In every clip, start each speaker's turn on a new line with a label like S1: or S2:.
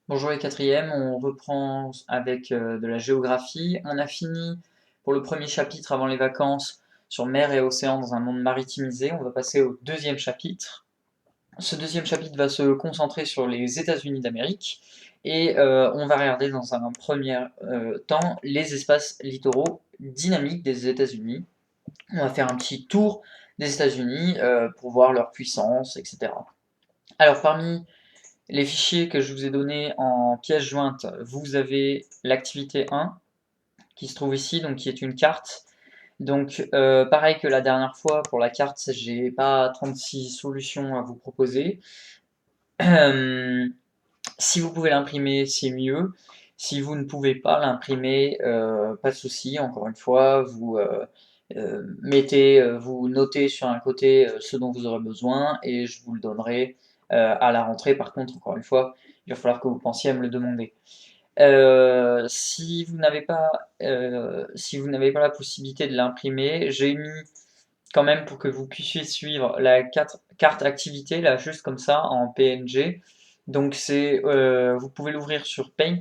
S1: Bonjour les quatrièmes, on reprend avec de la géographie. On a fini pour le premier chapitre avant les vacances sur mer et océan dans un monde maritimisé. On va passer au deuxième chapitre. Ce deuxième chapitre va se concentrer sur les États-Unis d'Amérique et on va regarder dans un premier temps les espaces littoraux dynamiques des États-Unis. On va faire un petit tour des États-Unis pour voir leur puissance, etc. Alors parmi les fichiers que je vous ai donnés en pièce jointe, vous avez l'activité 1 qui se trouve ici, donc qui est une carte. Donc pareil que la dernière fois, pour la carte, j'ai pas 36 solutions à vous proposer. Si vous pouvez l'imprimer, c'est mieux. Si vous ne pouvez pas l'imprimer, pas de souci. Encore une fois, vous notez sur un côté ce dont vous aurez besoin et je vous le donnerai à la rentrée. Par contre, encore une fois, il va falloir que vous pensiez à me le demander. Si vous n'avez pas la possibilité de l'imprimer, j'ai mis quand même pour que vous puissiez suivre la carte activité, là, juste comme ça, en PNG. Donc vous pouvez l'ouvrir sur Paint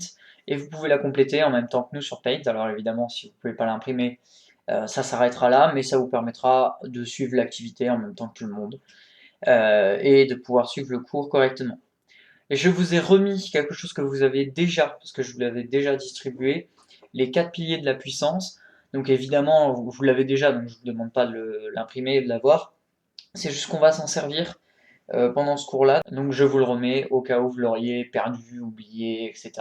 S1: et vous pouvez la compléter en même temps que nous sur Paint. Alors évidemment, si vous ne pouvez pas l'imprimer, ça s'arrêtera là, mais ça vous permettra de suivre l'activité en même temps que tout le monde et de pouvoir suivre le cours correctement. Et je vous ai remis quelque chose que vous avez déjà, parce que je vous l'avais déjà distribué, les 4 piliers de la puissance. Donc évidemment, vous l'avez déjà, donc je ne vous demande pas de l'imprimer et de l'avoir. C'est juste qu'on va s'en servir pendant ce cours-là. Donc je vous le remets au cas où vous l'auriez perdu, oublié, etc.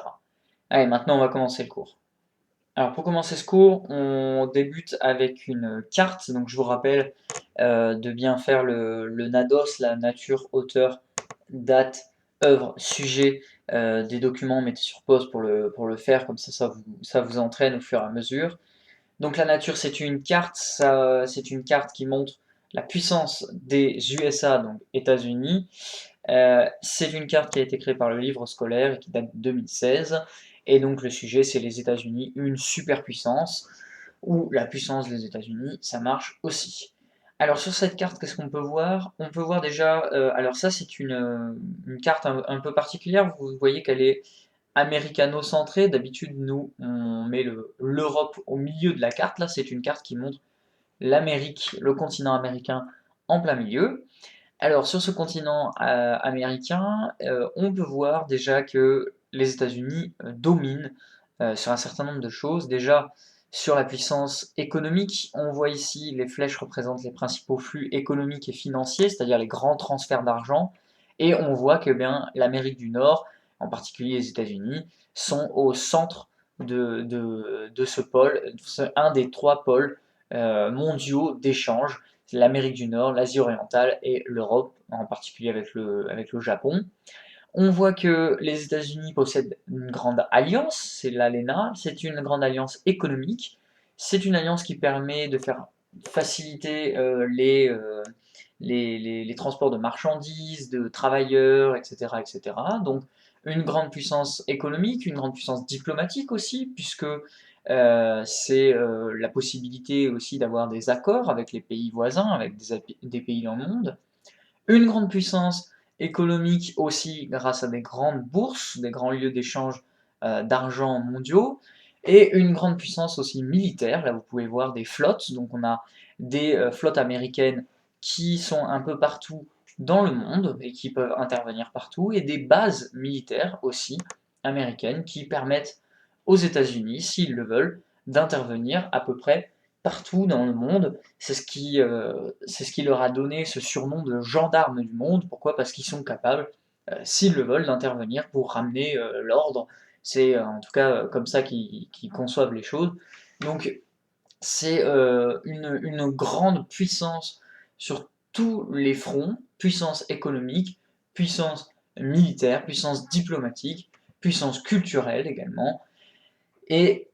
S1: Allez, maintenant on va commencer le cours. Alors pour commencer ce cours, on débute avec une carte. Donc je vous rappelle de bien faire le NADOS, la nature, auteur, date, œuvre, sujet des documents. Mettez sur pause pour le faire, comme ça vous entraîne au fur et à mesure. Donc la nature, c'est une carte, c'est une carte qui montre la puissance des USA, donc États-Unis. C'est une carte qui a été créée par le livre scolaire et qui date de 2016. Et donc le sujet, c'est les États-Unis, une superpuissance, ou la puissance des États-Unis, ça marche aussi. Alors sur cette carte, qu'est-ce qu'on peut voir? On peut voir déjà, alors ça c'est une carte un peu particulière, vous voyez qu'elle est américano-centrée. D'habitude, nous, on met l'Europe au milieu de la carte. Là, c'est une carte qui montre l'Amérique, le continent américain en plein milieu. Alors, sur ce continent américain, on peut voir déjà que les États-Unis dominent sur un certain nombre de choses. Déjà, sur la puissance économique, on voit ici les flèches représentent les principaux flux économiques et financiers, c'est-à-dire les grands transferts d'argent. Et on voit que bien l'Amérique du Nord, en particulier les États-Unis, sont au centre de ce pôle. C'est un des trois pôles mondiaux d'échange. C'est l'Amérique du Nord, l'Asie orientale et l'Europe, en particulier avec le Japon. On voit que les États-Unis possèdent une grande alliance, c'est l'ALENA, c'est une grande alliance économique, c'est une alliance qui permet de faire faciliter les transports de marchandises, de travailleurs, etc., etc. Donc une grande puissance économique, une grande puissance diplomatique aussi, puisque c'est la possibilité aussi d'avoir des accords avec les pays voisins, avec des pays dans le monde. Une grande puissance économique aussi grâce à des grandes bourses, des grands lieux d'échange d'argent mondiaux, et une grande puissance aussi militaire. Là, vous pouvez voir des flottes. Donc, on a des flottes américaines qui sont un peu partout dans le monde et qui peuvent intervenir partout, et des bases militaires aussi américaines qui permettent aux États-Unis, s'ils le veulent, d'intervenir à peu près partout dans le monde. C'est ce qui leur a donné ce surnom de gendarmes du monde. Pourquoi? Parce qu'ils sont capables, s'ils le veulent, d'intervenir pour ramener l'ordre. C'est en tout cas comme ça qu'ils conçoivent les choses. Donc c'est une grande puissance sur tous les fronts, puissance économique, puissance militaire, puissance diplomatique, puissance culturelle également. Et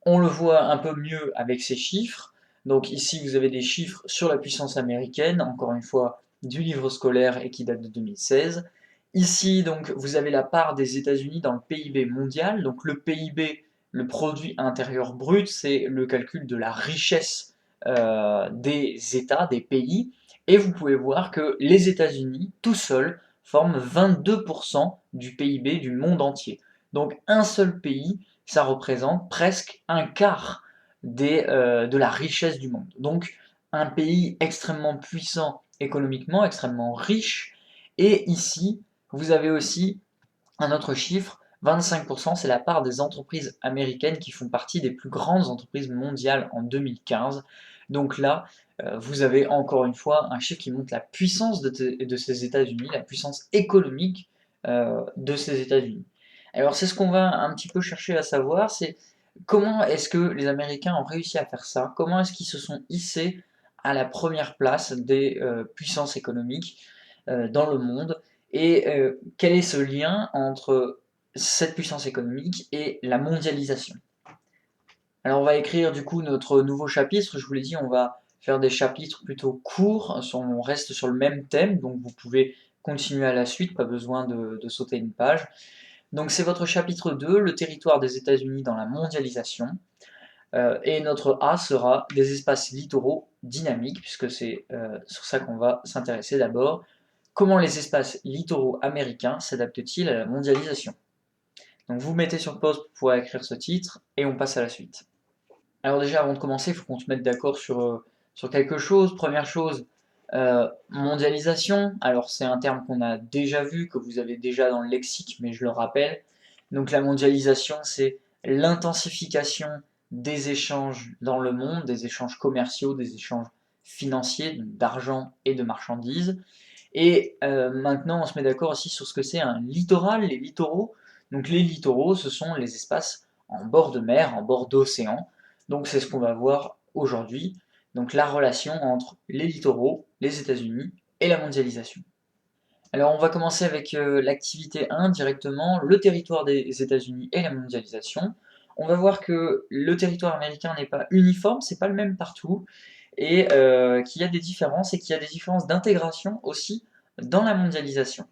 S1: on le voit un peu mieux avec ces chiffres. Donc ici, vous avez des chiffres sur la puissance américaine, encore une fois, du livre scolaire et qui date de 2016. Ici, donc, vous avez la part des États-Unis dans le PIB mondial. Donc le PIB, le produit intérieur brut, c'est le calcul de la richesse des États, des pays. Et vous pouvez voir que les États-Unis, tout seuls, forment 22% du PIB du monde entier. Donc un seul pays, ça représente presque un quart de la richesse du monde. Donc un pays extrêmement puissant économiquement, extrêmement riche. Et ici, vous avez aussi un autre chiffre, 25%, c'est la part des entreprises américaines qui font partie des plus grandes entreprises mondiales en 2015. Donc là, vous avez encore une fois un chiffre qui montre la puissance de ces États-Unis, la puissance économique de ces États-Unis. Alors c'est ce qu'on va un petit peu chercher à savoir, c'est comment est-ce que les Américains ont réussi à faire ça? Comment est-ce qu'ils se sont hissés à la première place des puissances économiques dans le monde? Et quel est ce lien entre cette puissance économique et la mondialisation? Alors on va écrire du coup notre nouveau chapitre, je vous l'ai dit, on va faire des chapitres plutôt courts, on reste sur le même thème, donc vous pouvez continuer à la suite, pas besoin de sauter une page. Donc c'est votre chapitre 2, le territoire des États-Unis dans la mondialisation. Et notre A sera des espaces littoraux dynamiques, puisque c'est sur ça qu'on va s'intéresser d'abord. Comment les espaces littoraux américains s'adaptent-ils à la mondialisation? Donc vous mettez sur pause pour pouvoir écrire ce titre, et on passe à la suite. Alors déjà, avant de commencer, il faut qu'on se mette d'accord sur quelque chose. Première chose, mondialisation. Alors c'est un terme qu'on a déjà vu, que vous avez déjà dans le lexique, mais je le rappelle. Donc la mondialisation, c'est l'intensification des échanges dans le monde, des échanges commerciaux, des échanges financiers, d'argent et de marchandises. Et maintenant, on se met d'accord aussi sur ce que c'est un littoral, les littoraux. Donc les littoraux, ce sont les espaces en bord de mer, en bord d'océan. Donc c'est ce qu'on va voir aujourd'hui. Donc la relation entre les littoraux, les États-Unis et la mondialisation. Alors on va commencer avec l'activité 1 directement, le territoire des États-Unis et la mondialisation. On va voir que le territoire américain n'est pas uniforme, c'est pas le même partout, et qu'il y a des différences, et qu'il y a des différences d'intégration aussi dans la mondialisation.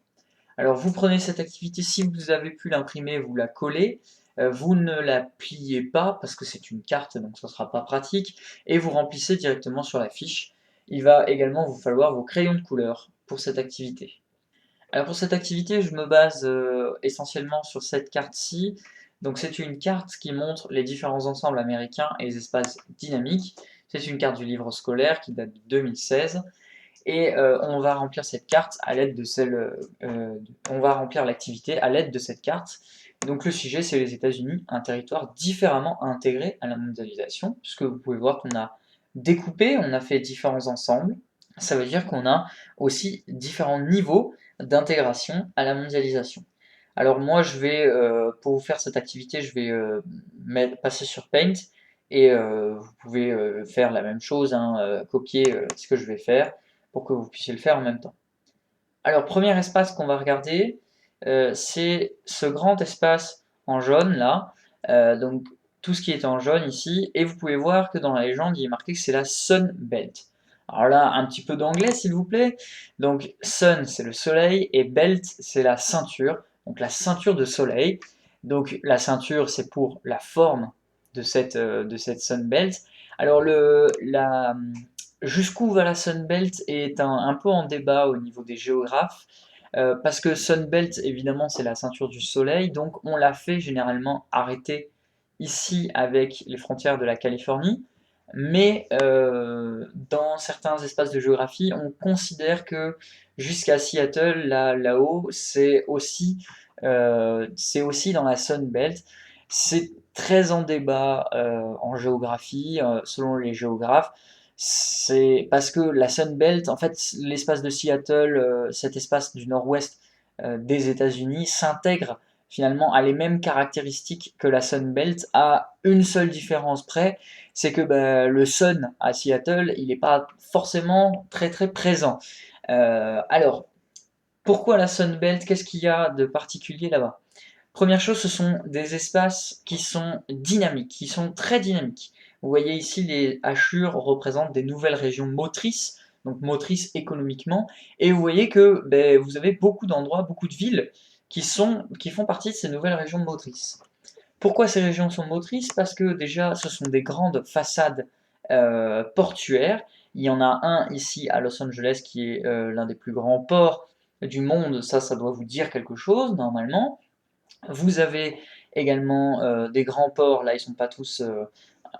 S1: Alors vous prenez cette activité, si vous avez pu l'imprimer, vous la collez, vous ne la pliez pas parce que c'est une carte, donc ce ne sera pas pratique, et vous remplissez directement sur la fiche. Il va également vous falloir vos crayons de couleur pour cette activité. Alors pour cette activité, je me base essentiellement sur cette carte-ci. Donc c'est une carte qui montre les différents ensembles américains et les espaces dynamiques. C'est une carte du livre scolaire qui date de 2016. Et on va remplir cette carte à l'aide de on va remplir l'activité à l'aide de cette carte. Donc le sujet, c'est les États-Unis, un territoire différemment intégré à la mondialisation, puisque vous pouvez voir qu'on a découpé, on a fait différents ensembles. Ça veut dire qu'on a aussi différents niveaux d'intégration à la mondialisation. Alors moi, pour vous faire cette activité, je vais passer sur Paint, et vous pouvez faire la même chose, hein, copier ce que je vais faire pour que vous puissiez le faire en même temps. Alors, premier espace qu'on va regarder, c'est ce grand espace en jaune là, donc tout ce qui est en jaune ici, et vous pouvez voir que dans la légende, il est marqué que c'est la Sun Belt. Alors là, un petit peu d'anglais s'il vous plaît. Donc Sun, c'est le soleil, et Belt, c'est la ceinture, donc la ceinture de soleil. Donc la ceinture, c'est pour la forme de cette Sun Belt. Alors jusqu'où va la Sunbelt est un peu en débat au niveau des géographes, parce que Sunbelt, évidemment, c'est la ceinture du soleil, donc on l'a fait généralement arrêter ici avec les frontières de la Californie, mais dans certains espaces de géographie, on considère que jusqu'à Seattle, là-haut, c'est aussi dans la Sunbelt. C'est très en débat en géographie, selon les géographes. C'est parce que la Sunbelt, en fait, l'espace de Seattle, cet espace du nord-ouest des États-Unis, s'intègre finalement à les mêmes caractéristiques que la Sunbelt, à une seule différence près, c'est que bah, le sun à Seattle, il n'est pas forcément très très présent. Alors, pourquoi la Sunbelt? Qu'est-ce qu'il y a de particulier là-bas? Première chose, ce sont des espaces qui sont dynamiques, qui sont très dynamiques. Vous voyez ici, les hachures représentent des nouvelles régions motrices, donc motrices économiquement, et vous voyez que ben, vous avez beaucoup d'endroits, beaucoup de villes qui font partie de ces nouvelles régions motrices. Pourquoi ces régions sont motrices? Parce que déjà, ce sont des grandes façades portuaires. Il y en a un ici à Los Angeles qui est l'un des plus grands ports du monde, ça doit vous dire quelque chose normalement. Vous avez également des grands ports, là ils sont pas tous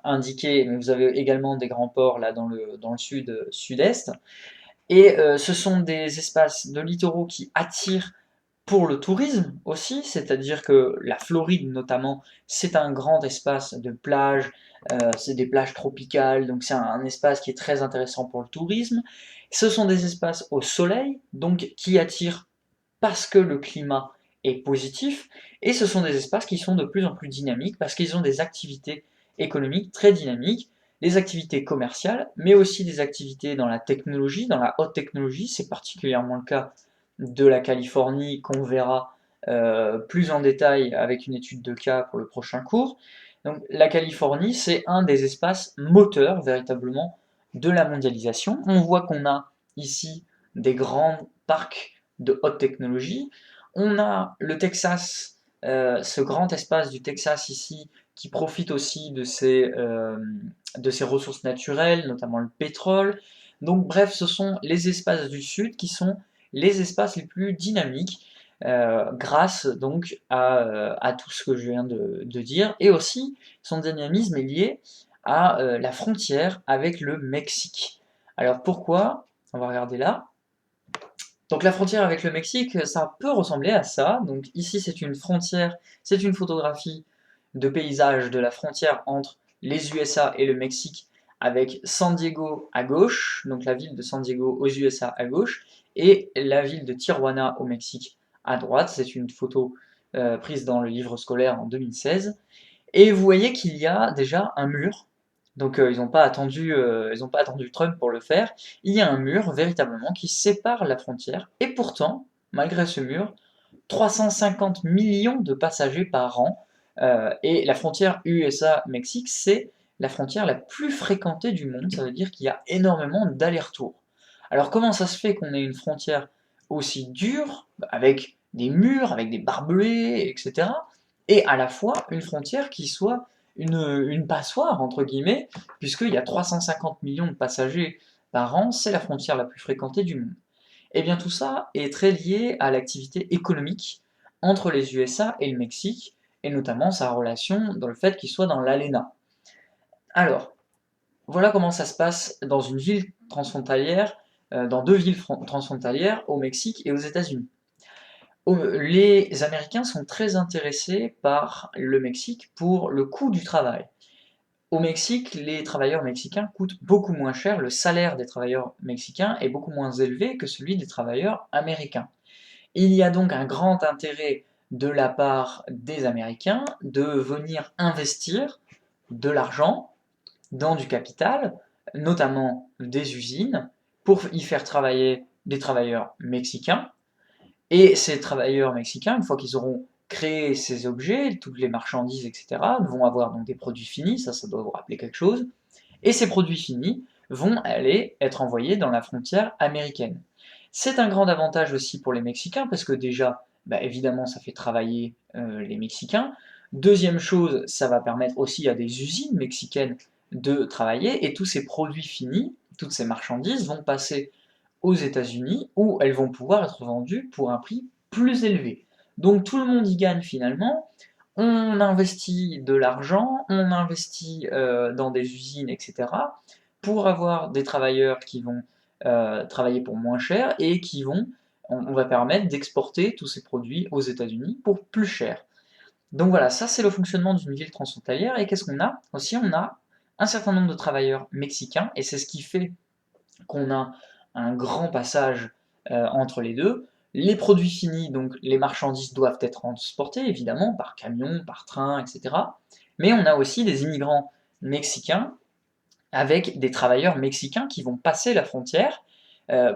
S1: indiqués, mais vous avez également des grands ports là dans le sud-est. Et ce sont des espaces de littoraux qui attirent pour le tourisme aussi, c'est-à-dire que la Floride notamment, c'est un grand espace de plage, c'est des plages tropicales, donc c'est un espace qui est très intéressant pour le tourisme. Ce sont des espaces au soleil, donc qui attirent parce que le climat est positif, et ce sont des espaces qui sont de plus en plus dynamiques parce qu'ils ont des activités économiques très dynamiques, des activités commerciales, mais aussi des activités dans la technologie, dans la haute technologie, c'est particulièrement le cas de la Californie qu'on verra plus en détail avec une étude de cas pour le prochain cours. Donc la Californie, c'est un des espaces moteurs véritablement de la mondialisation. On voit qu'on a ici des grands parcs de haute technologie. On a le Texas, ce grand espace du Texas ici, qui profite aussi de ses ressources naturelles, notamment le pétrole. Donc bref, ce sont les espaces du Sud qui sont les espaces les plus dynamiques, grâce donc à tout ce que je viens de dire, et aussi son dynamisme est lié à la frontière avec le Mexique. Alors pourquoi? On va regarder là. Donc la frontière avec le Mexique, ça peut ressembler à ça. Donc ici c'est une frontière, c'est une photographie de paysage de la frontière entre les USA et le Mexique avec San Diego à gauche, donc la ville de San Diego aux USA à gauche, et la ville de Tijuana au Mexique à droite. C'est une photo prise dans le livre scolaire en 2016. Et vous voyez qu'il y a déjà un mur. Donc ils n'ont pas attendu Trump pour le faire. Il y a un mur véritablement qui sépare la frontière. Et pourtant, malgré ce mur, 350 millions de passagers par an. Et la frontière USA-Mexique, c'est la frontière la plus fréquentée du monde. Ça veut dire qu'il y a énormément d'allers-retours. Alors comment ça se fait qu'on ait une frontière aussi dure, avec des murs, avec des barbelés, etc. Et à la fois une frontière qui soit une passoire, entre guillemets, puisqu'il y a 350 millions de passagers par an, c'est la frontière la plus fréquentée du monde. Et bien tout ça est très lié à l'activité économique entre les USA et le Mexique, et notamment sa relation dans le fait qu'il soit dans l'ALENA. Alors, voilà comment ça se passe dans une ville transfrontalière, dans deux villes transfrontalières, au Mexique et aux États-Unis. Les Américains sont très intéressés par le Mexique pour le coût du travail. Au Mexique, les travailleurs mexicains coûtent beaucoup moins cher, le salaire des travailleurs mexicains est beaucoup moins élevé que celui des travailleurs américains. Il y a donc un grand intérêt de la part des Américains de venir investir de l'argent dans du capital, notamment des usines, pour y faire travailler des travailleurs mexicains. Et ces travailleurs mexicains, une fois qu'ils auront créé ces objets, toutes les marchandises, etc., vont avoir donc des produits finis, ça doit vous rappeler quelque chose, et ces produits finis vont aller être envoyés dans la frontière américaine. C'est un grand avantage aussi pour les Mexicains, parce que déjà, bah, évidemment, ça fait travailler les Mexicains. Deuxième chose, ça va permettre aussi à des usines mexicaines de travailler, et tous ces produits finis, toutes ces marchandises vont passer aux États-Unis où elles vont pouvoir être vendues pour un prix plus élevé. Donc tout le monde y gagne finalement. On investit de l'argent, on investit dans des usines, etc. pour avoir des travailleurs qui vont travailler pour moins cher et on va permettre d'exporter tous ces produits aux États-Unis pour plus cher. Donc voilà, ça c'est le fonctionnement d'une ville transfrontalière. Et qu'est-ce qu'on a? Aussi, on a un certain nombre de travailleurs mexicains, et c'est ce qui fait qu'on a un grand passage entre les deux. Les produits finis, donc les marchandises doivent être transportées évidemment par camion, par train, etc. Mais on a aussi des immigrants mexicains avec des travailleurs mexicains qui vont passer la frontière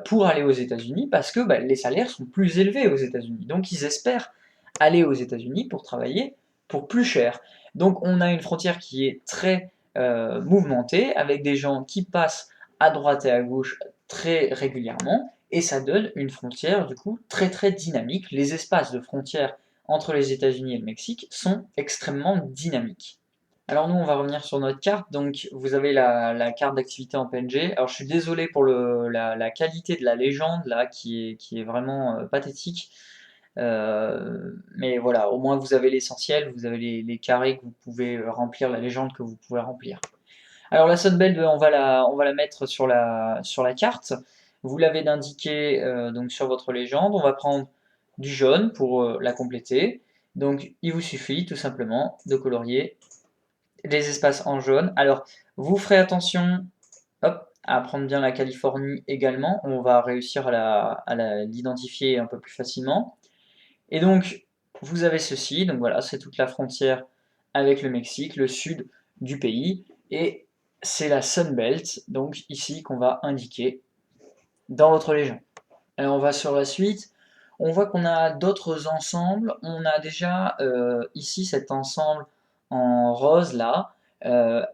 S1: pour aller aux États-Unis parce que bah, les salaires sont plus élevés aux États-Unis. Donc ils espèrent aller aux États-Unis pour travailler pour plus cher. Donc on a une frontière qui est très mouvementée avec des gens qui passent à droite et à gauche très régulièrement et ça donne une frontière du coup très très dynamique. Les espaces de frontière entre les États-Unis et le Mexique sont extrêmement dynamiques. Alors nous, on va revenir sur notre carte. Donc vous avez la carte d'activité en PNG. Alors je suis désolé pour la qualité de la légende là, qui est vraiment pathétique. Mais voilà, au moins vous avez l'essentiel, vous avez les carrés que vous pouvez remplir, la légende que vous pouvez remplir. Alors la Sunbelt, on va la mettre sur la carte. Vous l'avez indiqué donc sur votre légende. On va prendre du jaune pour la compléter. Donc il vous suffit tout simplement de colorier les espaces en jaune. Alors vous ferez attention, hop, à prendre bien la Californie également. On va réussir l'identifier un peu plus facilement. Et donc vous avez ceci. Donc voilà, c'est toute la frontière avec le Mexique, le sud du pays. Et c'est la Sunbelt, donc ici qu'on va indiquer dans votre légende. Alors on va sur la suite. On voit qu'on a d'autres ensembles. On a déjà ici cet ensemble en rose là,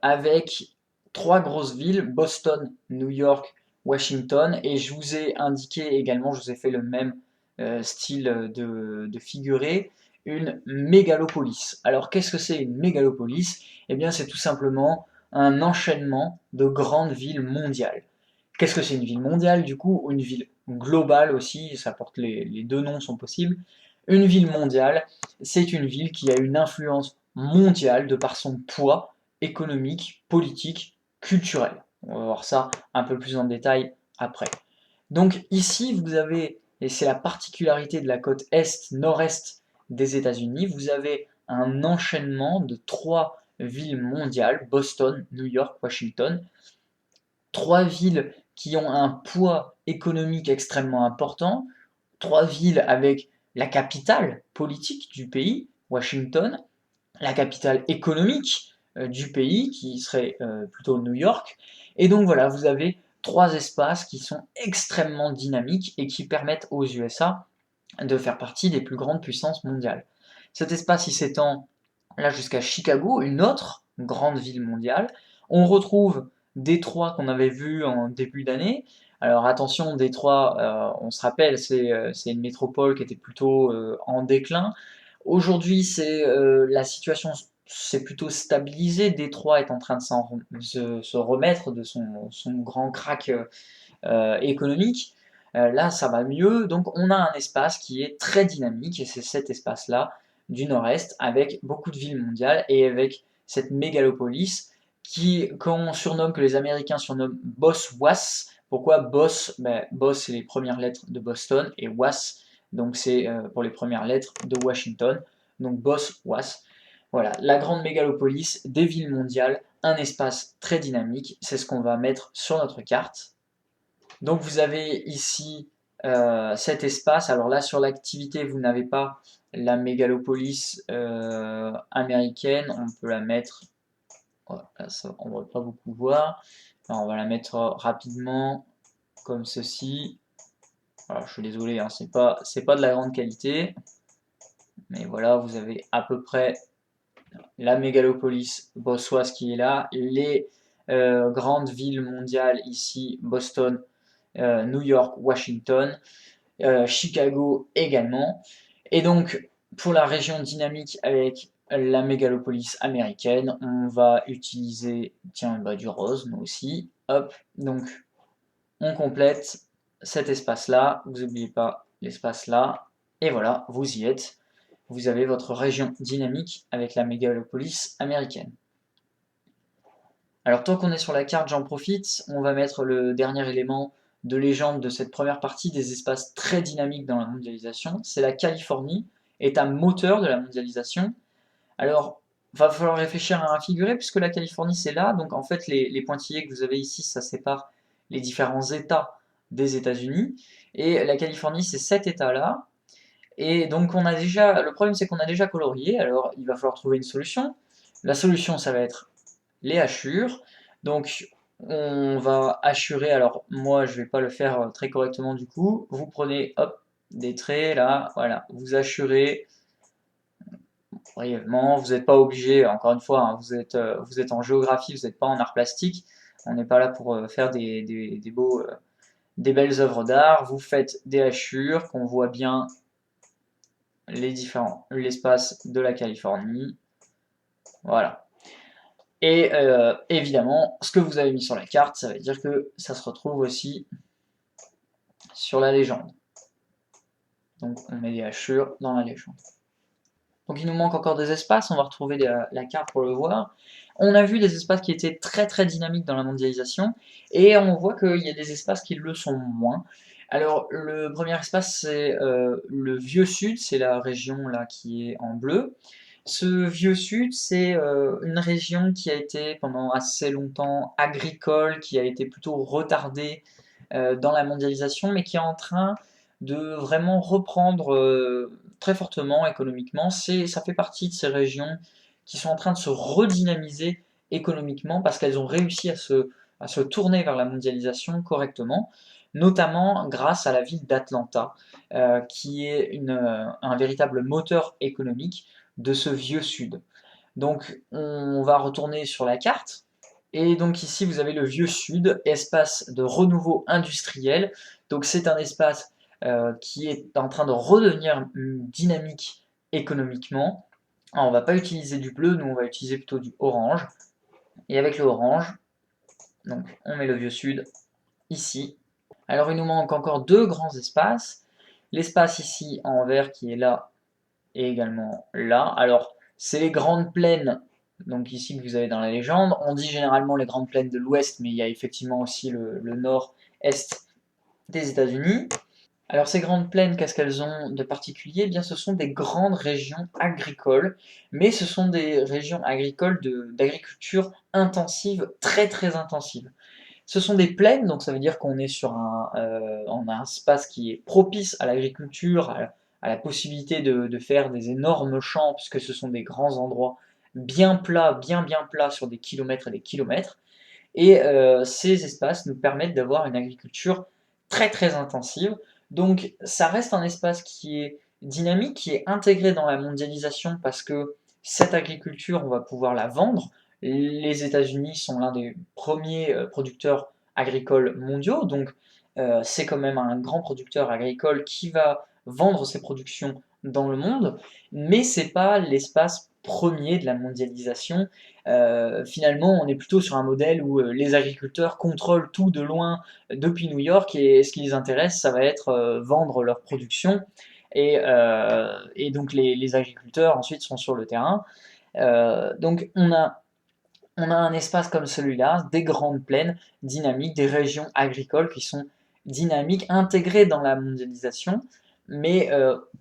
S1: avec trois grosses villes, Boston, New York, Washington. Et je vous ai indiqué également, je vous ai fait le même style de figuré, une mégalopolis. Alors qu'est-ce que c'est une mégalopolis? Eh bien c'est tout simplement un enchaînement de grandes villes mondiales. Qu'est-ce que c'est une ville mondiale du coup, ou une ville globale aussi, ça porte les deux noms sont possibles. Une ville mondiale, c'est une ville qui a une influence mondiale de par son poids économique, politique, culturel. On va voir ça un peu plus en détail après. Donc ici, vous avez, et c'est la particularité de la côte est, nord-est des États-Unis, vous avez un enchaînement de trois villes mondiales, Boston, New York, Washington, trois villes qui ont un poids économique extrêmement important, trois villes avec la capitale politique du pays, Washington, la capitale économique du pays, qui serait plutôt New York. Et donc voilà, vous avez trois espaces qui sont extrêmement dynamiques et qui permettent aux USA de faire partie des plus grandes puissances mondiales. Cet espace, il s'étend là jusqu'à Chicago, une autre grande ville mondiale. On retrouve Détroit qu'on avait vu en début d'année. Alors attention, Détroit, on se rappelle, c'est une métropole qui était plutôt en déclin. Aujourd'hui, la situation s'est plutôt stabilisée. Détroit est en train de se remettre de son grand crack économique. Là, ça va mieux. Donc, on a un espace qui est très dynamique et c'est cet espace-là du nord-est avec beaucoup de villes mondiales et avec cette mégalopolis qu'on surnomme, que les Américains surnomment Boss-Was. Pourquoi Boss? Ben, Boss, c'est les premières lettres de Boston et Was, donc c'est pour les premières lettres de Washington. Donc Boss-Was. Voilà, la grande mégalopolis, des villes mondiales, un espace très dynamique, c'est ce qu'on va mettre sur notre carte. Donc vous avez ici cet espace. Alors là, sur l'activité, vous n'avez pas la mégalopolis américaine. On peut la mettre. Voilà, là, on ne va pas beaucoup voir. Alors, on va la mettre rapidement comme ceci. Alors, je suis désolé, hein, c'est pas de la grande qualité. Mais voilà, vous avez à peu près la mégalopolis bossoise qui est là. Les grandes villes mondiales ici, Boston, New York, Washington, Chicago également. Et donc, pour la région dynamique avec la mégalopolis américaine, on va utiliser, tiens, bah, du rose, nous aussi. Hop, donc on complète cet espace-là. Vous n'oubliez pas l'espace là. Et voilà, vous y êtes. Vous avez votre région dynamique avec la mégalopolis américaine. Alors tant qu'on est sur la carte, j'en profite, on va mettre le dernier élément de légende de cette première partie des espaces très dynamiques dans la mondialisation. C'est la Californie, est un moteur de la mondialisation. Alors, va falloir réfléchir à un figuré puisque la Californie c'est là, donc en fait les pointillés que vous avez ici, ça sépare les différents États des États-Unis. Et la Californie c'est cet État-là. Et donc le problème c'est qu'on a déjà colorié, alors il va falloir trouver une solution. La solution ça va être les hachures. Donc on va hachurer, alors moi je vais pas le faire très correctement du coup, vous prenez hop des traits là, voilà, vous hachurez brièvement, vous n'êtes pas obligé, encore une fois, hein, vous êtes en géographie, vous n'êtes pas en art plastique, on n'est pas là pour faire des belles œuvres d'art, vous faites des hachures, qu'on voit bien l'espace de la Californie, voilà. Et évidemment, ce que vous avez mis sur la carte, ça veut dire que ça se retrouve aussi sur la légende. Donc on met des hachures dans la légende. Donc il nous manque encore des espaces, on va retrouver la carte pour le voir. On a vu des espaces qui étaient très très dynamiques dans la mondialisation, et on voit qu'il y a des espaces qui le sont moins. Alors le premier espace c'est le Vieux Sud, c'est la région là qui est en bleu. Ce Vieux Sud, c'est une région qui a été pendant assez longtemps agricole, qui a été plutôt retardée dans la mondialisation, mais qui est en train de vraiment reprendre très fortement économiquement. Ça fait partie de ces régions qui sont en train de se redynamiser économiquement parce qu'elles ont réussi à se tourner vers la mondialisation correctement, notamment grâce à la ville d'Atlanta, qui est un véritable moteur économique de ce vieux sud. Donc on va retourner sur la carte. Et donc ici, vous avez le vieux sud, espace de renouveau industriel. Donc c'est un espace qui est en train de redevenir dynamique économiquement. Alors, on va pas utiliser du bleu, nous on va utiliser plutôt du orange. Et avec le orange, donc on met le vieux sud ici. Alors il nous manque encore deux grands espaces. L'espace ici en vert qui est là et également là. Alors c'est les grandes plaines, donc ici que vous avez dans la légende. On dit généralement les grandes plaines de l'Ouest, mais il y a effectivement aussi le nord-est des États-Unis. Alors ces grandes plaines, qu'est-ce qu'elles ont de particulier? Eh bien, ce sont des grandes régions agricoles, mais ce sont des régions agricoles d'agriculture intensive, très très intensive. Ce sont des plaines, donc ça veut dire qu'on est on a un espace qui est propice à l'agriculture, à la possibilité de faire des énormes champs, puisque ce sont des grands endroits bien plats, bien plats sur des kilomètres et des kilomètres. Et ces espaces nous permettent d'avoir une agriculture très très intensive. Donc ça reste un espace qui est dynamique, qui est intégré dans la mondialisation parce que cette agriculture, on va pouvoir la vendre. Les États-Unis sont l'un des premiers producteurs agricoles mondiaux, donc c'est quand même un grand producteur agricole qui va vendre ses productions dans le monde, mais c'est pas l'espace premier de la mondialisation. Finalement, on est plutôt sur un modèle où les agriculteurs contrôlent tout de loin depuis New York et ce qui les intéresse, ça va être vendre leur production. Et donc les agriculteurs ensuite sont sur le terrain. Donc on a un espace comme celui-là, des grandes plaines dynamiques, des régions agricoles qui sont dynamiques, intégrées dans la mondialisation, mais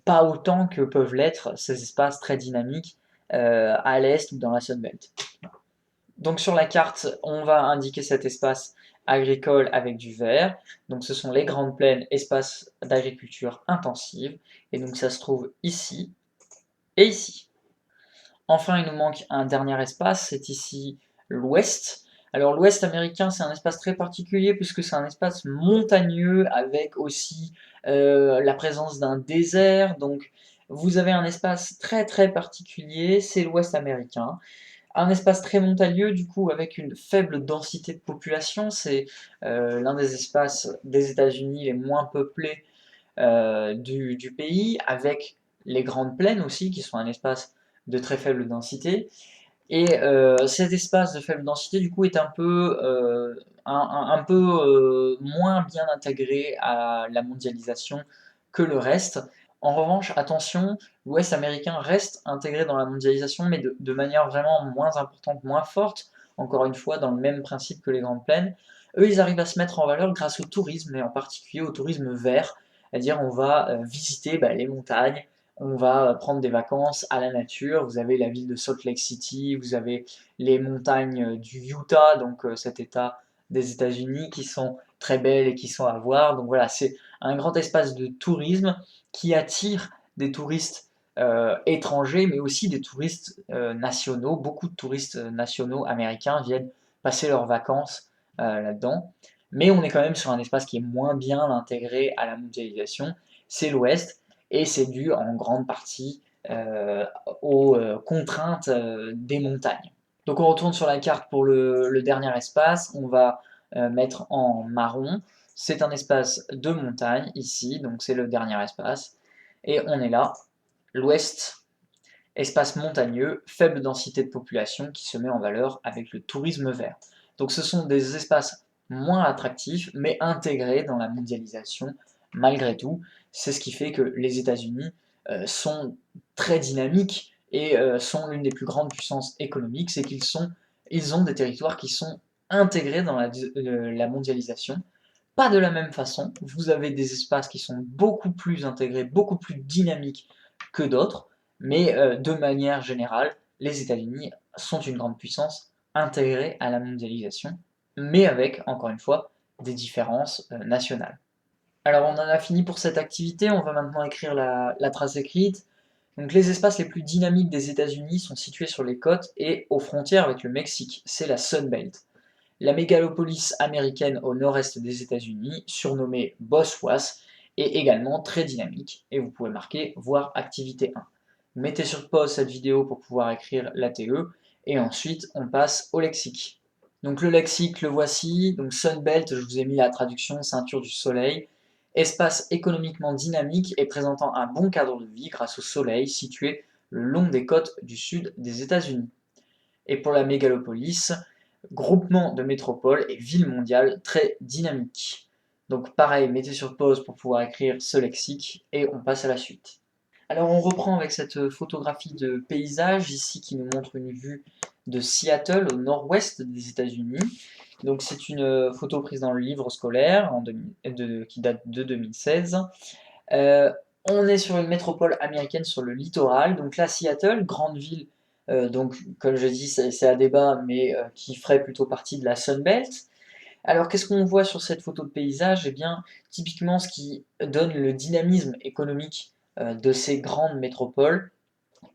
S1: pas autant que peuvent l'être ces espaces très dynamiques à l'est ou dans la Sunbelt. Donc sur la carte, on va indiquer cet espace agricole avec du vert. Donc ce sont les grandes plaines, espaces d'agriculture intensive. Et donc ça se trouve ici et ici. Enfin, il nous manque un dernier espace, c'est ici l'ouest. Alors l'ouest américain, c'est un espace très particulier puisque c'est un espace montagneux avec aussi la présence d'un désert. Donc vous avez un espace très très particulier, c'est l'ouest américain. Un espace très montagneux, du coup, avec une faible densité de population, c'est l'un des espaces des États-Unis les moins peuplés du pays, avec les grandes plaines aussi, qui sont un espace de très faible densité. Et cet espace de faible densité, du coup, est un peu, un peu moins bien intégré à la mondialisation que le reste. En revanche, attention, l'Ouest américain reste intégré dans la mondialisation, mais de manière vraiment moins importante, moins forte, encore une fois, dans le même principe que les Grandes Plaines. Eux, ils arrivent à se mettre en valeur grâce au tourisme, et en particulier au tourisme vert, c'est-à-dire on va visiter les montagnes, on va prendre des vacances à la nature. Vous avez la ville de Salt Lake City, vous avez les montagnes du Utah, donc cet état des États-Unis qui sont très belles et qui sont à voir. Donc voilà, c'est un grand espace de tourisme qui attire des touristes étrangers, mais aussi des touristes nationaux. Beaucoup de touristes nationaux américains viennent passer leurs vacances là-dedans. Mais on est quand même sur un espace qui est moins bien intégré à la mondialisation. C'est l'Ouest et c'est dû en grande partie aux contraintes des montagnes. Donc on retourne sur la carte pour le dernier espace, on va mettre en marron, c'est un espace de montagne ici, donc c'est le dernier espace, et on est là, l'ouest Espace montagneux, faible densité de population qui se met en valeur avec le tourisme vert. Donc ce sont des espaces moins attractifs, mais intégrés dans la mondialisation malgré tout. C'est ce qui fait que les États-Unis sont très dynamiques et sont l'une des plus grandes puissances économiques, c'est ils ont des territoires qui sont intégrés dans la mondialisation. Pas de la même façon, vous avez des espaces qui sont beaucoup plus intégrés, beaucoup plus dynamiques que d'autres, mais de manière générale, les États-Unis sont une grande puissance intégrée à la mondialisation, mais avec, encore une fois, des différences nationales. Alors on en a fini pour cette activité, on va maintenant écrire la trace écrite. Donc les espaces les plus dynamiques des États-Unis sont situés sur les côtes et aux frontières avec le Mexique, c'est la Sun Belt. La mégalopolis américaine au nord-est des États-Unis, surnommée Boswas, est également très dynamique et vous pouvez marquer voir activité 1. Mettez sur pause cette vidéo pour pouvoir écrire l'ATE et ensuite on passe au lexique. Donc le lexique, le voici. Donc Sunbelt, je vous ai mis la traduction, ceinture du soleil. Espace économiquement dynamique et présentant un bon cadre de vie grâce au soleil situé le long des côtes du sud des États-Unis. Et pour la mégalopolis, groupement de métropoles et villes mondiales très dynamiques. Donc pareil, mettez sur pause pour pouvoir écrire ce lexique et on passe à la suite. Alors on reprend avec cette photographie de paysage ici qui nous montre une vue de Seattle au nord-ouest des États-Unis. Donc c'est une photo prise dans le livre scolaire qui date de 2016. Euh, on est sur une métropole américaine sur le littoral. Donc là, Seattle, grande ville, donc comme je dis, c'est à débat, mais qui ferait plutôt partie de la Sun Belt. Alors qu'est-ce qu'on voit sur cette photo de paysage? Eh bien, typiquement, ce qui donne le dynamisme économique de ces grandes métropoles.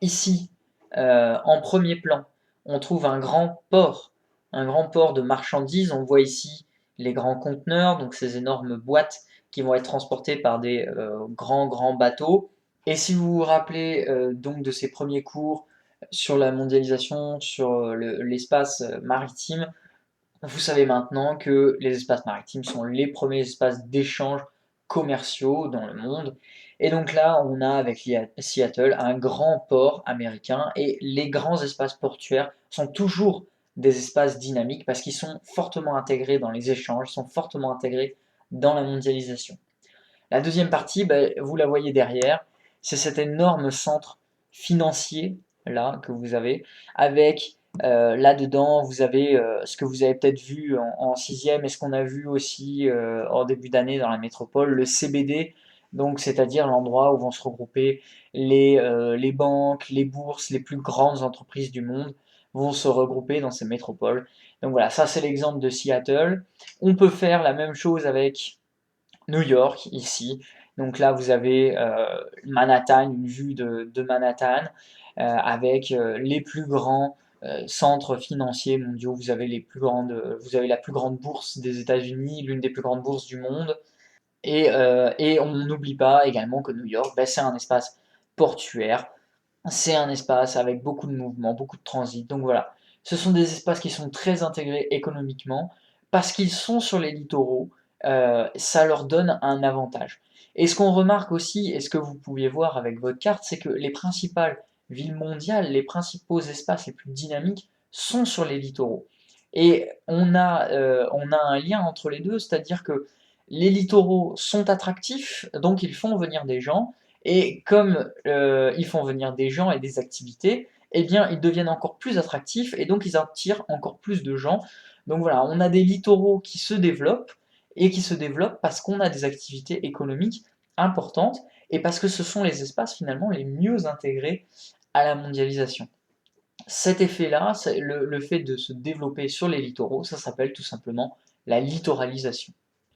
S1: Ici, en premier plan, on trouve un grand port de marchandises. On voit ici les grands conteneurs, donc ces énormes boîtes qui vont être transportées par des grands bateaux. Et si vous vous rappelez donc de ces premiers cours sur la mondialisation, sur l'espace maritime, vous savez maintenant que les espaces maritimes sont les premiers espaces d'échange commerciaux dans le monde. Et donc là, on a avec Seattle un grand port américain et les grands espaces portuaires sont toujours des espaces dynamiques parce qu'ils sont fortement intégrés dans les échanges, sont fortement intégrés dans la mondialisation. La deuxième partie, ben, vous la voyez derrière, c'est cet énorme centre financier là que vous avez, avec là-dedans, vous avez ce que vous avez peut-être vu en sixième et ce qu'on a vu aussi en début d'année dans la métropole, le CBD, donc c'est-à-dire l'endroit où vont se regrouper les banques, les bourses, les plus grandes entreprises du monde vont se regrouper dans ces métropoles. Donc voilà, ça c'est l'exemple de Seattle. On peut faire la même chose avec New York, ici. Donc là, vous avez Manhattan, une vue de Manhattan, avec les plus grands centres financiers mondiaux. Vous avez la plus grande bourse des États-Unis, l'une des plus grandes bourses du monde. Et on n'oublie pas également que New York, ben, c'est un espace portuaire, c'est un espace avec beaucoup de mouvements, beaucoup de transit. Donc voilà, ce sont des espaces qui sont très intégrés économiquement parce qu'ils sont sur les littoraux. Ça leur donne un avantage. Et ce qu'on remarque aussi, et ce que vous pouviez voir avec votre carte, c'est que les principales villes mondiales, les principaux espaces les plus dynamiques sont sur les littoraux. Et on a un lien entre les deux, c'est-à-dire que les littoraux sont attractifs, donc ils font venir des gens, et comme ils font venir des gens et des activités, eh bien ils deviennent encore plus attractifs et donc ils attirent encore plus de gens. Donc voilà, on a des littoraux qui se développent et qui se développent parce qu'on a des activités économiques importantes et parce que ce sont les espaces finalement les mieux intégrés à la mondialisation. Cet effet-là, le fait de se développer sur les littoraux, ça s'appelle tout simplement la littoralisation.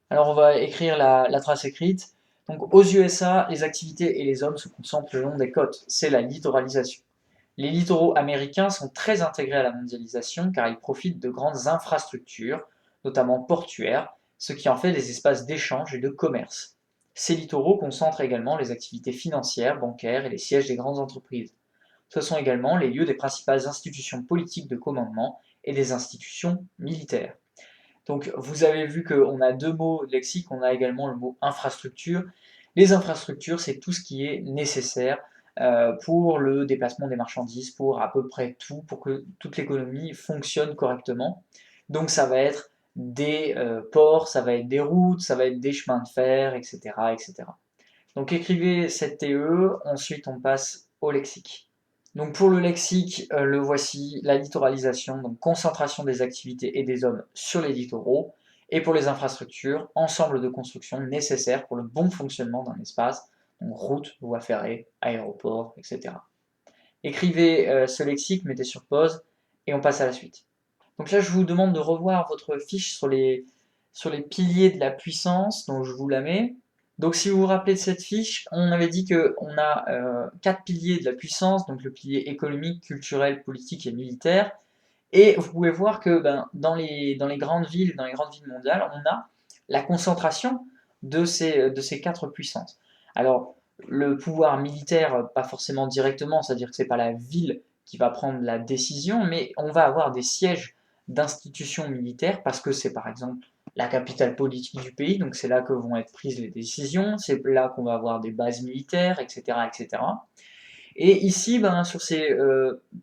S1: Alors on va écrire la trace écrite. Donc aux USA, les activités et les hommes se concentrent le long des côtes. C'est la littoralisation. Les littoraux américains sont très intégrés à la mondialisation car ils profitent de grandes infrastructures, notamment portuaires, ce qui en fait des espaces d'échange et de commerce. Ces littoraux concentrent également les activités financières, bancaires et les sièges des grandes entreprises. Ce sont également les lieux des principales institutions politiques de commandement et des institutions militaires. Donc vous avez vu qu'on a deux mots lexiques, on a également le mot infrastructure. Les infrastructures, c'est tout ce qui est nécessaire pour le déplacement des marchandises, pour à peu près tout, pour que toute l'économie fonctionne correctement. Donc ça va être des ports, ça va être des routes, ça va être des chemins de fer, etc., etc. Donc écrivez cette TE, ensuite on passe au lexique. Donc pour le lexique, le voici, la littoralisation, donc concentration des activités et des hommes sur les littoraux, et pour les infrastructures, ensemble de constructions nécessaires pour le bon fonctionnement d'un espace, donc route, voie ferrée, aéroport, etc. Écrivez ce lexique, mettez sur pause, et on passe à la suite. Donc là, je vous demande de revoir votre fiche sur les piliers de la puissance, donc je vous la mets. Donc si vous vous rappelez de cette fiche, on avait dit qu'on a 4 piliers de la puissance, donc le pilier économique, culturel, politique et militaire. Et vous pouvez voir que dans les grandes villes, mondiales, on a la concentration de ces 4 puissances. Alors, le pouvoir militaire, pas forcément directement, c'est-à-dire que c'est pas la ville qui va prendre la décision, mais on va avoir des sièges d'institutions militaires parce que c'est par exemple la capitale politique du pays, donc c'est là que vont être prises les décisions, c'est là qu'on va avoir des bases militaires, etc., etc. Et ici, sur ces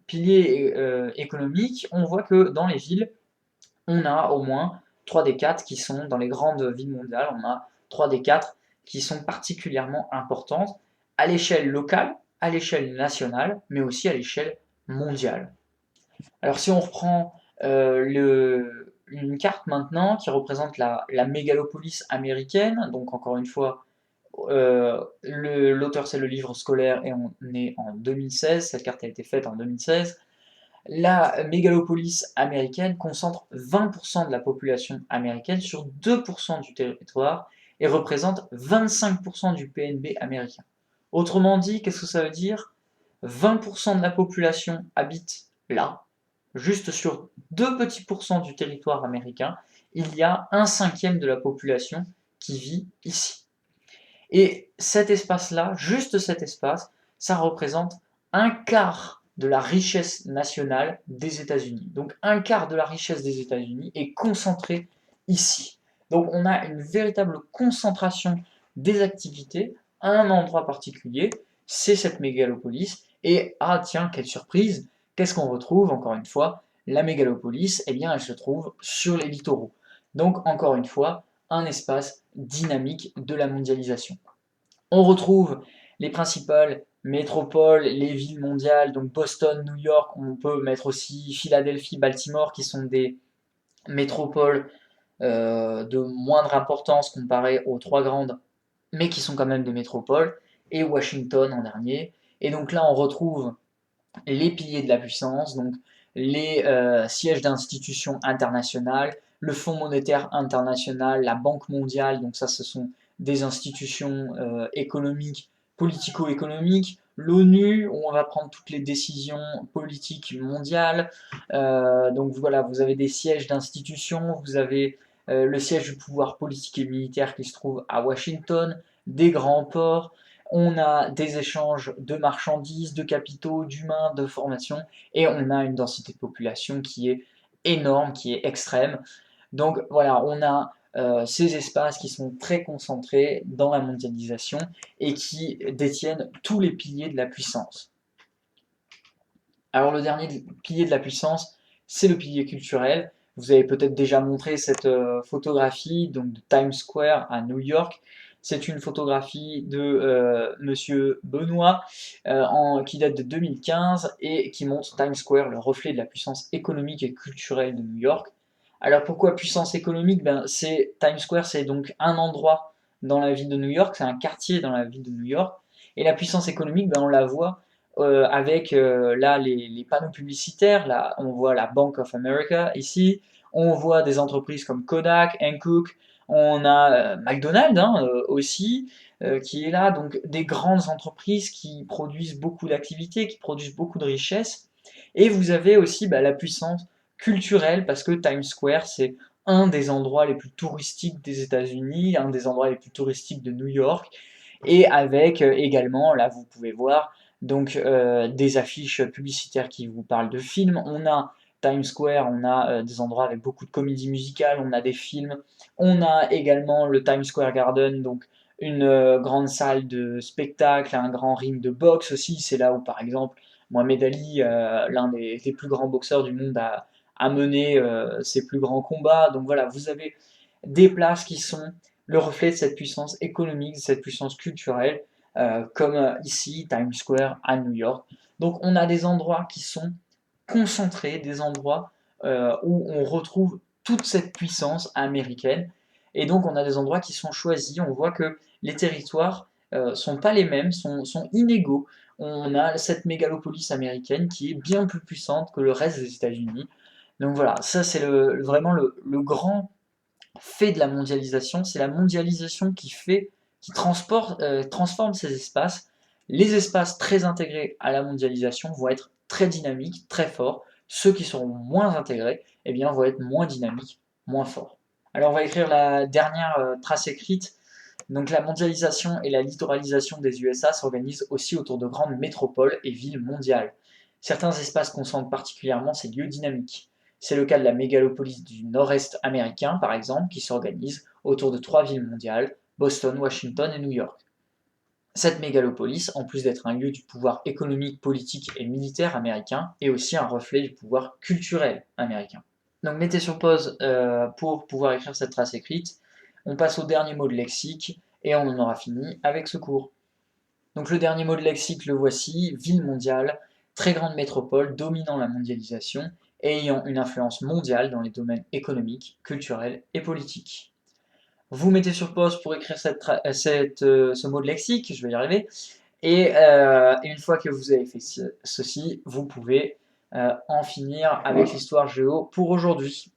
S1: piliers économiques, on voit que dans les villes, on a au moins 3 des 4 qui sont, dans les grandes villes mondiales, on a 3 des 4 qui sont particulièrement importantes à l'échelle locale, à l'échelle nationale, mais aussi à l'échelle mondiale. Alors si on reprend une carte maintenant qui représente la mégalopolis américaine, donc encore une fois, l'auteur c'est le livre scolaire et on est en 2016, cette carte a été faite en 2016. La mégalopolis américaine concentre 20% de la population américaine sur 2% du territoire et représente 25% du PNB américain. Autrement dit, qu'est-ce que ça veut dire? 20% de la population habite là, juste sur 2 petits pourcents du territoire américain, il y a 1/5 de la population qui vit ici. Et cet espace-là, juste cet espace, ça représente un quart de la richesse nationale des États-Unis. Donc un quart de la richesse des États-Unis est concentré ici. Donc on a une véritable concentration des activités à un endroit particulier, c'est cette mégalopolis. Et ah tiens, quelle surprise, qu'est-ce qu'on retrouve encore une fois? La mégalopolis, eh bien elle se trouve sur les littoraux. Donc encore une fois, un espace dynamique de la mondialisation. On retrouve les principales métropoles, les villes mondiales, donc Boston, New York, on peut mettre aussi Philadelphie, Baltimore, qui sont des métropoles de moindre importance comparées aux 3 grandes, mais qui sont quand même des métropoles, et Washington en dernier. Et donc là, on retrouve les piliers de la puissance, donc les sièges d'institutions internationales, le Fonds monétaire international, la Banque mondiale, donc ça ce sont des institutions économiques, politico-économiques, l'ONU, où on va prendre toutes les décisions politiques mondiales. Donc voilà, vous avez des sièges d'institutions, vous avez le siège du pouvoir politique et militaire qui se trouve à Washington, des grands ports, on a des échanges de marchandises, de capitaux, d'humains, de formations, et on a une densité de population qui est énorme, qui est extrême. Donc voilà, on a ces espaces qui sont très concentrés dans la mondialisation et qui détiennent tous les piliers de la puissance. Alors le dernier pilier de la puissance, c'est le pilier culturel. Vous avez peut-être déjà montré cette photographie donc de Times Square à New York. C'est une photographie de Monsieur Benoît qui date de 2015 et qui montre Times Square, le reflet de la puissance économique et culturelle de New York. Alors pourquoi puissance économique? Times Square, c'est donc un endroit dans la ville de New York, c'est un quartier dans la ville de New York. Et la puissance économique, on la voit avec là les panneaux publicitaires. Là, on voit la Bank of America ici. On voit des entreprises comme Kodak, Hankook. On a McDonald's aussi qui est là. Donc des grandes entreprises qui produisent beaucoup d'activités, qui produisent beaucoup de richesses. Et vous avez aussi la puissance culturelle parce que Times Square, c'est un des endroits les plus touristiques des États-Unis, un des endroits les plus touristiques de New York, et avec également, là vous pouvez voir, donc des affiches publicitaires qui vous parlent de films. On a Times Square, on a des endroits avec beaucoup de comédies musicales, on a des films, on a également le Times Square Garden, donc une grande salle de spectacle, un grand ring de boxe aussi. C'est là où, par exemple, Mohamed Ali, l'un des plus grands boxeurs du monde, a mené ses plus grands combats. Donc voilà, vous avez des places qui sont le reflet de cette puissance économique, de cette puissance culturelle, comme ici, Times Square à New York. Donc on a des endroits qui sont concentrés, des endroits où on retrouve toute cette puissance américaine. Et donc on a des endroits qui sont choisis, on voit que les territoires sont pas les mêmes, sont inégaux. On a cette mégalopolis américaine qui est bien plus puissante que le reste des États-Unis. Donc voilà, ça c'est vraiment le grand fait de la mondialisation, c'est la mondialisation qui transforme ces espaces. Les espaces très intégrés à la mondialisation vont être très dynamiques, très forts. Ceux qui seront moins intégrés, eh bien, vont être moins dynamiques, moins forts. Alors on va écrire la dernière trace écrite. Donc la mondialisation et la littoralisation des USA s'organisent aussi autour de grandes métropoles et villes mondiales. Certains espaces concentrent particulièrement ces lieux dynamiques. C'est le cas de la mégalopolis du nord-est américain, par exemple, qui s'organise autour de 3 villes mondiales, Boston, Washington et New York. Cette mégalopolis, en plus d'être un lieu du pouvoir économique, politique et militaire américain, est aussi un reflet du pouvoir culturel américain. Donc mettez sur pause pour pouvoir écrire cette trace écrite. On passe au dernier mot de lexique et on en aura fini avec ce cours. Donc le dernier mot de lexique, le voici, ville mondiale, très grande métropole dominant la mondialisation et ayant une influence mondiale dans les domaines économiques, culturels et politiques. Vous mettez sur pause pour écrire ce mot de lexique, je vais y arriver, et une fois que vous avez fait ceci, vous pouvez en finir avec l'histoire géo pour aujourd'hui.